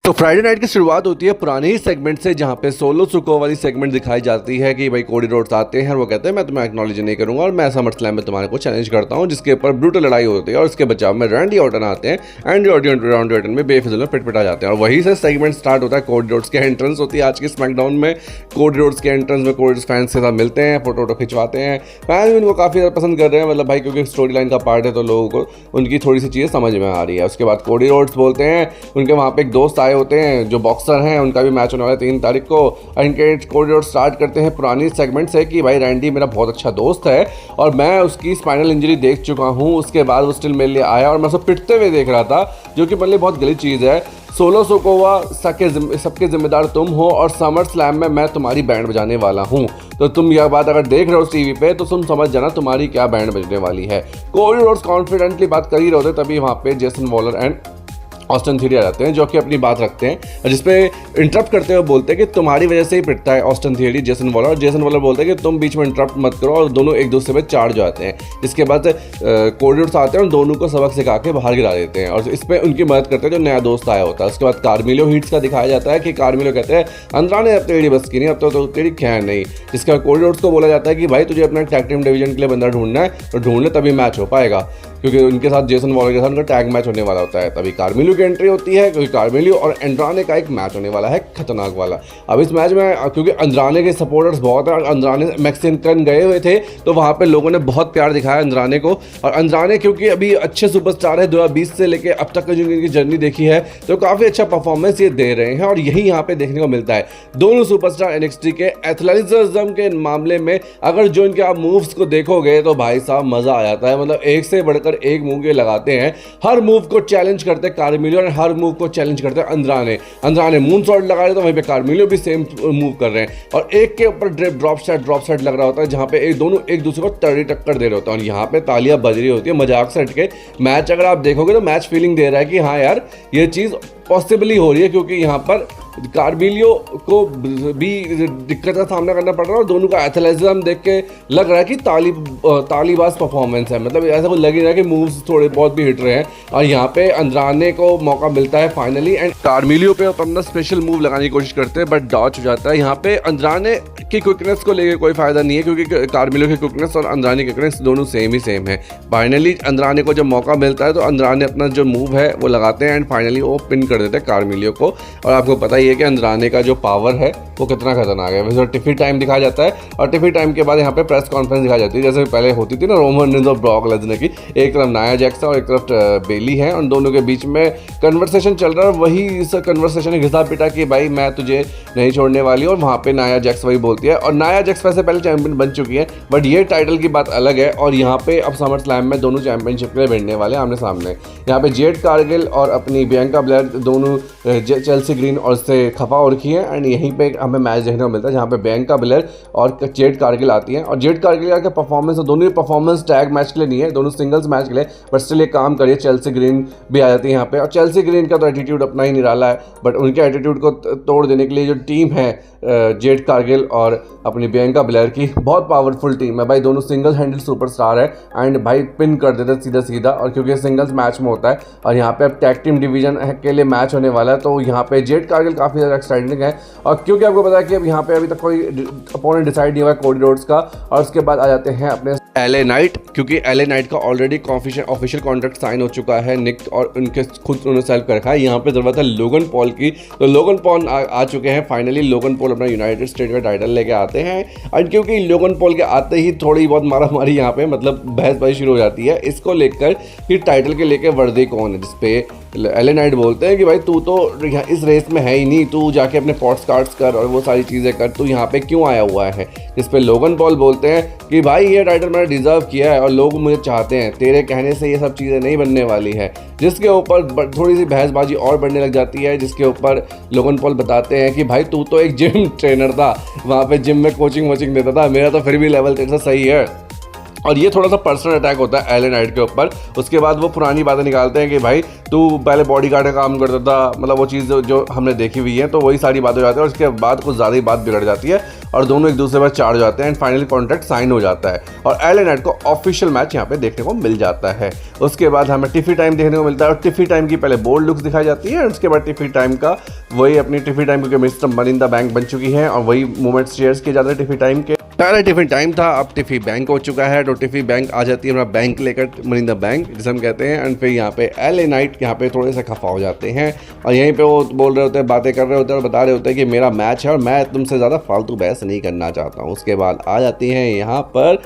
तो Friday night की शुरुआत होती है पुराने ही सेगमेंट से, जहाँ पे सोलो सुको वाली सेगमेंट दिखाई जाती है कि भाई कोडी रोड्स आते हैं और वो कहते हैं मैं तुम्हें एक्नॉलेज नहीं करूंगा और मैं समर स्लैम में तुम्हारे को चैलेंज करता हूँ, जिसके ऊपर ब्रूटल लड़ाई होती है और उसके बचाव में रैंडी ऑर्टन आते हैं। रैंडी ऑर्टन में बेफिजुल में पिटपिटा जाते हैं और वहीं से सेगमेंट स्टार्ट होता है। कोडी रोड्स के एंट्रेंस होती है आज की स्मैकडाउन में। कोडी रोड्स के एंट्रेंस में कोडी फैंस के साथ मिलते हैं, फोटो खिंचवाते हैं। फैंस भी उनको काफ़ी ज़्यादा पसंद कर रहे हैं, मतलब भाई क्योंकि स्टोरी लाइन का पार्ट है तो लोगों को उनकी थोड़ी सी चीज़ें समझ में आ रही है। उसके बाद कोडी रोड्स बोलते हैं, उनके वहाँ पे एक दोस्त आए होते हैं जो बॉक्सर हैं, उनका भी मैच होने वाला है 3 तारीख को। इनके कोरिडोर स्टार्ट करते हैं पुरानी सेगमेंट से कि भाई रैंडी मेरा बहुत अच्छा दोस्त है और मैं उसकी स्पाइनल इंजरी देख चुका हूँ, उसके बाद वो स्टिल मेरे लिए आया और मैं उसे पिटते हुए देख रहा था, जो कि मेरे लिए बहुत गलत चीज़ है। सोलो सोकोवा सबके जिम्मेदार तुम हो और समर स्लैम में मैं तुम्हारी बैंड बजाने वाला हूँ। तो तुम यह बात अगर देख रहे हो टीवी पे तो तुम समझ जाना तुम्हारी क्या बैंड बजने वाली है। कोडी रोड्स कॉन्फिडेंटली बात कर ही रहे होते, तभी वहाँ पे Jason Waller and Austin theory आ जाते हैं, जो कि अपनी बात रखते हैं, जिसपे इंटरप्ट करते हुए बोलते हैं कि तुम्हारी वजह से ही पिटता है ऑस्टिन थियरी जेसन वॉलर। और जेसन वॉलर बोलते हैं कि तुम बीच में इंटरप्ट मत करो, और दोनों एक दूसरे पे चार्ज जाते हैं। इसके बाद कोडी रोड्स आते हैं और दोनों को सबक सिखा के बाहर गिरा देते हैं और इस पर उनकी मदद करते हैं जो नया दोस्त आया होता है। उसके बाद कार्मिलो हीट्स का दिखाया जाता है कि कार्मिलो कहते हैं अंद्राने अब तेरी बस की नहीं, अब तो तेरी खैर नहीं। जिसका कोडी रोड्स को बोला जाता है कि भाई तुझे अपना टैग टीम डिवीजन के लिए बंदा ढूंढना है, तो ढूंढ ले तभी मैच हो पाएगा, क्योंकि उनके साथ जेसन वॉलर के साथ उनका टैग मैच होने वाला होता है। तभी कार्मिलो की एंट्री होती है, क्योंकि कार्मिलो और एंड्राने का एक मैच होने वाला है खतरनाक वाला। अब इस मैच में क्योंकि अंद्राने के सपोर्टर्स बहुत हैं, अंद्राने मैक्सिकन गए हुए थे तो वहाँ पे लोगों ने बहुत प्यार दिखाया अंद्राने को। और अंद्राने क्योंकि अभी अच्छे सुपरस्टार है, 2020 से लेकर अब तक जो इनकी जर्नी देखी है तो काफ़ी अच्छा परफॉर्मेंस ये दे रहे हैं और यही यहाँ पे देखने को मिलता है। दोनों सुपरस्टार एनएक्सटी के एथलेटिज्म के मामले में अगर जो इनके आप मूव्स को देखोगे तो भाई साहब मज़ा आ जाता है। मतलब एक से बढ़कर एक मूव ये लगाते हैं, हर मूव को चैलेंज करते हैं कार्मिलो और हर मूव को चैलेंज करते हैं अंद्राने मून शॉट लगा रहे तो वहीं पे कार्मिलो भी सेम मूव कर रहे हैं और एक के ऊपर ड्रॉप सेट लग रहा होता है, जहां पे दोनों एक दूसरे को तगड़ी टक्कर दे रहे होते हैं और यहाँ पे तालियां बज रही होती है मजाक से हटके। मैच अगर आप देखोगे तो मैच फीलिंग दे रहा है कि हाँ यार ये चीज़ पॉसिबली हो रही है, क्योंकि यहाँ पर कार्मिलो को भी दिक्कत का सामना करना पड़ रहा है और दोनों का एथलेटिज्म देख के लग रहा है कि तालीबाज परफॉर्मेंस है। मतलब ऐसा कुछ लग ही रहा है कि मूव्स थोड़े बहुत भी हिट रहे हैं और यहाँ पे अंद्राने को मौका मिलता है फाइनली एंड कार्मिलो पे अपना स्पेशल मूव लगाने की कोशिश करते हैं बट डॉच हो जाता है। यहाँ पे अंद्राने की क्विकनेस को लेकर कोई फायदा नहीं है, क्योंकि कार्मिलो की क्विकनेस और अंद्राने की क्विकनेस दोनों सेम है। फाइनली अंद्राने को जब मौका मिलता है तो अंद्राने अपना जो मूव है वो लगाते हैं एंड फाइनली वो पिन कर देते हैं कार्मिलो को। और आपको पता ही है कि अंद्राने का जो पावर है वो कितना खतरनाक है। वैसे टिफी टाइम दिखाया जाता है और टिफी टाइम के बाद यहाँ पे प्रेस कॉन्फ्रेंस दिखाई जाती है, जैसे पहले होती थी ना रोमन रेंज और ब्रॉक लेसनर की। एक तरफ नाया जैक्स और एक तरफ बेली है और दोनों के बीच में कन्वर्सेशन चल रहा है। वही इस कन्वर्सेशन घिसा पिटा कि भाई मैं तुझे नहीं छोड़ने वाली, और वहाँ पे नाया जैक्स वही बोलती है। और नाया जैक्स वैसे पहले चैंपियन बन चुकी है बट ये टाइटल की बात अलग है और यहाँ पे अब समर स्लैम में दोनों चैंपियनशिप के लिए भिड़ने वाले आमने सामने। यहाँ पे जेड कारगिल और अपनी बियांका ब्लेयर दोनों चेल्सी ग्रीन और से खफा हो रखी है एंड यहीं पे हमें मैच देखने को मिलता है जहाँ पे बियांका ब्लेयर और जेड कारगिल आती हैं। और जेड कारगिल का परफॉर्मेंस, दोनों ही परफॉर्मेंस टैग मैच के लिए नहीं है, दोनों सिंगल्स मैच के लिए, बट स्टिल ये काम करिए। चेल्सी ग्रीन भी आ जाती है यहाँ पे और चेल्सी ग्रीन का तो एटीट्यूड अपना ही निराला है, बट उनके एटीट्यूड को तोड़ देने के लिए जो टीम है जेड कारगिल और अपनी बियांका ब्लेयर की, बहुत पावरफुल टीम है भाई। दोनों सिंगल हैंडल सुपरस्टार है एंड भाई पिन कर देते सीधा और क्योंकि सिंगल्स मैच में होता है और यहाँ पे अब टैग टीम डिवीजन के लिए मैच होने वाला है तो यहाँ पे जेड कारगिल काफ़ी ज़्यादा एक्साइटिंग है। और क्योंकि आपको पता है कि अब यहाँ पे अभी तक कोई अपोनेंट डिसाइड नहीं हुआ है कोडी रोड्स का, और उसके बाद आ जाते हैं अपने एलए नाइट, क्योंकि एलए नाइट का ऑलरेडी ऑफिशियल कॉन्ट्रैक्ट साइन हो चुका है निक और उनके खुद उन्होंने सेल्फ कर रखा है। यहाँ पे ज़रूरत है लोगन पॉल की, तो लोगन पॉल आ चुके हैं फाइनली। लोगन पॉल अपना यूनाइटेड स्टेट का टाइटल लेके आते हैं और क्योंकि लोगन पॉल के आते ही थोड़ी बहुत मारामारी यहाँ पे मतलब बहसबाजी शुरू हो जाती है इसको लेकर कि टाइटल के लेके वर्दी कौन है, जिसपे एलए नाइट बोलते हैं कि भाई तू तो यहाँ इस रेस में है ही नहीं, तू जाके अपने पॉट्स कार्ड्स कर और वो सारी चीज़ें कर, तू यहाँ पे क्यों आया हुआ है। जिस पे लोगन पॉल बोलते हैं कि भाई ये टाइटल मैंने डिजर्व किया है और लोग मुझे चाहते हैं, तेरे कहने से ये सब चीज़ें नहीं बनने वाली है। जिसके ऊपर थोड़ी सी बहसबाजी और बढ़ने लग जाती है, जिसके ऊपर लोगन पॉल बताते हैं कि भाई तू तो एक जिम ट्रेनर था, वहाँ पे जिम में कोचिंग वोचिंग देता था, मेरा तो फिर भी लेवल तेरे से सही है। और ये थोड़ा सा पर्सनल अटैक होता है एले नाइट के ऊपर। उसके बाद वो पुरानी बातें निकालते हैं कि भाई तू पहले बॉडीगार्ड का काम करता था, मतलब वो चीज़ जो हमने देखी हुई है, तो वही सारी बातें हो जाती है और उसके बाद कुछ ज़्यादा ही बात बिगड़ जाती है और दोनों एक दूसरे पर चार्ज हो जाते हैं एंड फाइनली कॉन्ट्रैक्ट साइन हो जाता है और एले नाइट को ऑफिशियल मैच यहाँ पे देखने को मिल जाता है। उसके बाद हमें टिफी टाइम देखने को मिलता है और टिफी टाइम की पहले बोल्ड लुक्स दिखाई जाती है और उसके बाद टिफी टाइम का वही अपनी टिफी टाइम, क्योंकि mister money in the bank बन चुकी है और वही मोमेंट्स शेयर किए जाते हैं टिफी टाइम के। पहले टिफिन टाइम था, अब टिफी बैंक हो चुका है, तो टिफी बैंक आ जाती है अपना बैंक लेकर, मनी इन द बैंक जिसे हम कहते हैं। एंड फिर यहाँ पे एले नाइट यहाँ पे थोड़े से खफा हो जाते हैं और यहीं पे वो बोल रहे होते हैं, बातें कर रहे होते हैं और बता रहे होते हैं कि मेरा मैच है और मैं तुमसे ज़्यादा फालतू बहस नहीं करना चाहता हूँ। उसके बाद आ जाती हैं यहाँ पर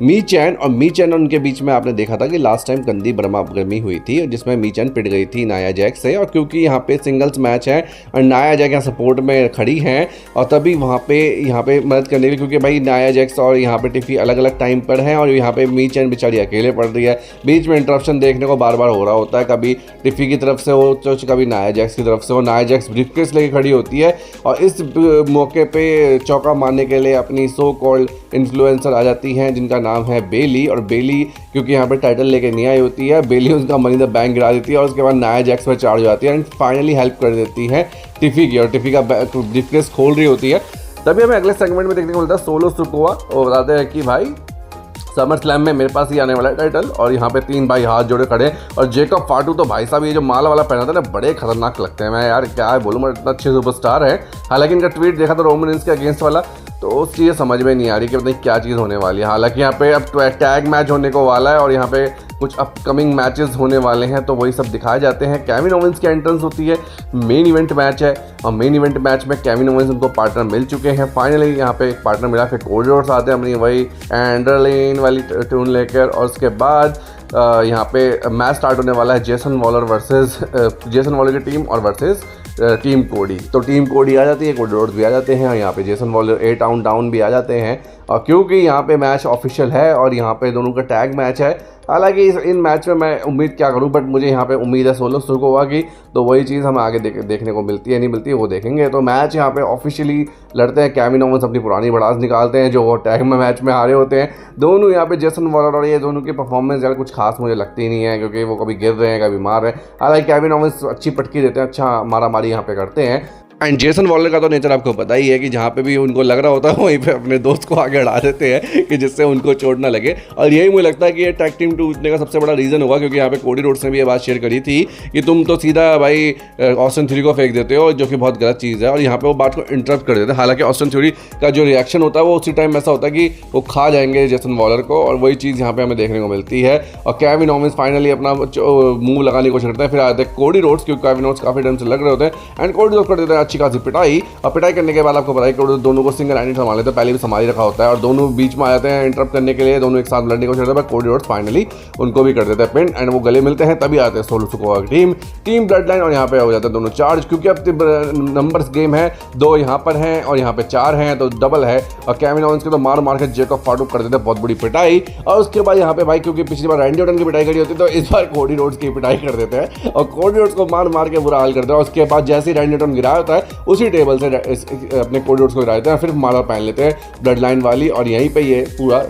मी चैन और मी चैन, उनके बीच में आपने देखा था कि लास्ट टाइम गंदी गर्मी हुई थी जिसमें मी चैन पिट गई थी नाया जैक्स से, और क्योंकि यहाँ पे सिंगल्स मैच है और नाया जैक यहाँ सपोर्ट में खड़ी हैं और तभी वहाँ पे मदद करने के लिए, क्योंकि भाई नाया जैक्स और यहाँ पे टिफी अलग अलग टाइम पर हैं और यहाँ पे मी चैन बेचारी अकेले पड़ रही है। बीच में इंटरप्शन देखने को बार बार हो रहा होता है, कभी टिफी की तरफ से हो तो कभी नाया जैक्स की तरफ से हो। नाया जैक्स ब्रीफकेस लेके खड़ी होती है और इस मौके पे चौका मारने के लिए अपनी सो कॉल्ड इन्फ्लुएंसर आ जाती हैं जिनका नाम है बेली, और बेली क्योंकि यहाँ पे टाइटल लेके नहीं आई होती है, बेली उनका मनी द बैंक गिरा देती है और उसके बाद नाया जैक्स पर चार्ज हो जाती है एंड फाइनली हेल्प कर देती है टिफी की, और टिफी का ब्रीफकेस खोल रही होती है। तभी हमें अगले सेगमेंट में देखने को मिलता है सोलो सुकोवा, और बताते हैं कि भाई समर स्लैम में मेरे पास ही आने वाला है टाइटल, और यहाँ पे 3 भाई हाथ जोड़े खड़े और जेकब फाटू तो भाई साहब ये जो माला वाला पहना था ना बड़े खतरनाक लगते हैं। मैं यार क्या बोलूँ, मैं इतना अच्छे सुपरस्टार है। हालांकि इनका ट्वीट देखा था रोमन रेंस के अगेंस्ट वाला, तो उस चीज़ समझ में नहीं आ रही कि पता नहीं क्या चीज़ होने वाली है। हालांकि यहाँ पे अब टैग मैच होने को वाला है और यहाँ पे कुछ अपकमिंग मैचेस होने वाले हैं, तो वही सब दिखाए जाते हैं। केविन ओवेंस की एंट्रेंस होती है, मेन इवेंट मैच है और मेन इवेंट मैच में केविन ओवेंस उनको पार्टनर मिल चुके हैं। फाइनली यहाँ पे एक पार्टनर मिला, फिर कोडी रोड्स आते हैं अपनी वही एंडरलेन वाली ट्यून लेकर, और उसके बाद यहाँ पे मैच स्टार्ट होने वाला है Jason Waller versus Jason Waller की टीम और वर्सेस टीम कोडी। तो टीम कोडी आ जाती है, कोडी रोड्स भी आ जाते हैं और यहाँ पे जेसन वॉलर ए टाउन डाउन भी आ जाते हैं, और क्योंकि यहाँ पे मैच ऑफिशियल है और यहाँ पे दोनों का टैग मैच है। हालांकि इन मैच में मैं उम्मीद क्या करूं, बट मुझे यहाँ पे उम्मीद है सोलो सुकोवा की, तो वही चीज़ हमें आगे देखने को मिलती है नहीं मिलती है वो देखेंगे। तो मैच यहाँ पे ऑफिशियली लड़ते हैं, केविन ओवेंस अपनी पुरानी भड़ास निकालते हैं जो वो टैग में मैच में हारे होते हैं दोनों। यहाँ पे जेसन वॉलर और ये दोनों की परफॉर्मेंस यार कुछ खास मुझे लगती नहीं है, क्योंकि वो कभी गिर रहे हैं कभी मार रहे हैं। हालांकि केविन ओवेंस अच्छी पटकी देते हैं, अच्छा मारा मारी यहाँ पे करते हैं। एंड जेसन वॉलर का तो नेचर आपको पता ही है कि जहाँ पे भी उनको लग रहा होता है वहीं पे अपने दोस्त को आगे अड़ा देते हैं कि जिससे उनको चोट ना लगे, और यही मुझे लगता है कि ये टैग टीम टूटने का सबसे बड़ा रीज़न होगा, क्योंकि यहाँ पे कोडी रोड्स ने भी ये बात शेयर करी थी कि तुम तो सीधा भाई ऑस्टिन थ्योरी को फेंक देते हो, जो कि बहुत गलत चीज़ है, और यहाँ पे वो बात को इंटरप्ट कर देते हैं। हालांकि ऑस्टिन थ्योरी का जो रिएक्शन होता है वो उसी टाइम ऐसा होता है कि वो खा जाएंगे जेसन वॉलर को, और वही चीज़ यहाँ पे हमें देखने को मिलती है। और केविन ओवेंस फाइनली अपना मुंह लगाने की कोशिश करते हैं, फिर आते हैं कोडी रोड्स, क्योंकि केविन ओवेंस काफ़ी टाइम से लग रहे होते हैं एंड कोडी रोड्स कर देते हैं अच्छी खासी पिटाई, और पिटाई करने के बाद आपको पता है कि दोनों को सिंगल हैंडेड संभाल लेते हैं, पहले भी संभाल रखा होता है, और दोनों बीच में आ जाते हैं इंटरप्ट करने के लिए, दोनों एक साथ लड़ने को करते हैं। कोडी रोड्स फाइनली उनको भी कर देते हैं पिन एंड वो गले मिलते हैं। तभी आते हैं सोलो सुकोवा की टीम ब्लड लाइन, और यहाँ पे हो जाते हैं दोनों चार्ज, क्योंकि अब नंबर्स गेम है, 2 यहाँ पर हैं और यहाँ पे 4 हैं तो डबल है, और केविन ओवेंस के तो मार के जेकब फाटू कर देते हैं बहुत बड़ी पिटाई। और उसके बाद यहाँ पे भाई क्योंकि पिछली बार रैंडी ऑर्टन की पिटाई करी होती है, तो इस बार कोडी रोड्स की पिटाई कर देते हैं और कोडी रोड्स को मार के बुरा हाल करते हैं। उसके बाद जैसे ही रैंडी ऑर्टन गिराया होता है उसी टेबल से अपने कोडी रोड्स को गिरा देते हैं, फिर माला पहन लेते हैं ब्लड लाइन वाली, और यहीं पे ये पूरा